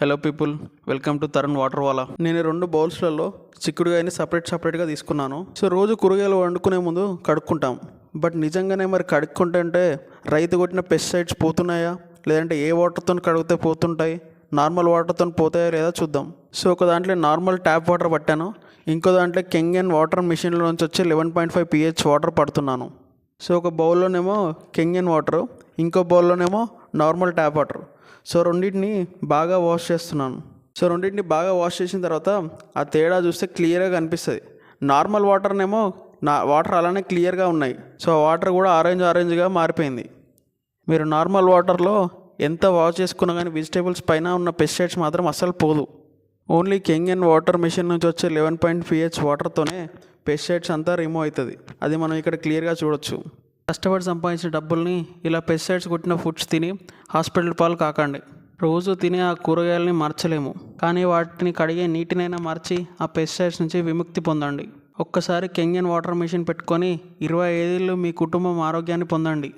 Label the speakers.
Speaker 1: Hello people, welcome to Tarun water Wala. నేను 2 బౌల్స్లలో చిక్కుడుగాయని సపరేట్గా తీసుకున్నాను. సో రోజు కూరగాయలు వండుకునే ముందు కడుక్కుంటాం. బట్ నిజంగానే మరి కడుక్కుంటే రైతు కొట్టిన పెస్టిసైడ్స్ పోతున్నాయా, లేదంటే ఏ వాటర్తో కడిగితే పోతుంటాయి, నార్మల్ వాటర్తో పోతాయా లేదా చూద్దాం. సో ఒక దాంట్లో నార్మల్ ట్యాప్ వాటర్ పట్టాను, ఇంకో దాంట్లో కెంగన్ వాటర్ మిషన్లో నుంచి వచ్చి 11.5 pH వాటర్ పడుతున్నాను. సో ఒక బౌల్లోనేమో కెంగన్ వాటర్, ఇంకో బౌల్లోనేమో నార్మల్ ట్యాప్ వాటర్. సో రెండింటిని బాగా వాష్ చేస్తున్నాను. సో రెండింటిని బాగా వాష్ చేసిన తర్వాత ఆ తేడా చూస్తే క్లియర్గా కనిపిస్తుంది. నార్మల్ వాటర్నేమో వాటర్ అలానే క్లియర్గా ఉన్నాయి. సో ఆ వాటర్ కూడా ఆరెంజ్గా మారిపోయింది. మీరు నార్మల్ వాటర్లో ఎంత వాష్ చేసుకున్నా కానీ వెజిటేబుల్స్ పైన ఉన్న పెస్టిసైడ్స్ మాత్రం అస్సలు పోదు. ఓన్లీ కెంగన్ వాటర్ మిషన్ నుంచి వచ్చే 11.5 pH వాటర్తోనే పెస్టిసైడ్స్ అంతా రిమూవ్ అవుతుంది. అది మనం ఇక్కడ క్లియర్గా చూడొచ్చు. కష్టపడి సంపాదించిన డబ్బుల్ని ఇలా పెస్టిసైడ్స్ కొట్టిన ఫుడ్స్ తిని హాస్పిటల్ పాలు కాకండి. రోజు తినే ఆ కూరగాయలని మార్చలేము, కానీ వాటిని కడిగే నీటినైనా మార్చి ఆ పెస్టిసైడ్స్ నుంచి విముక్తి పొందండి. ఒక్కసారి కెంగన్ వాటర్ మిషన్ పెట్టుకొని 25 ఏళ్ళు మీ కుటుంబం ఆరోగ్యాన్ని పొందండి.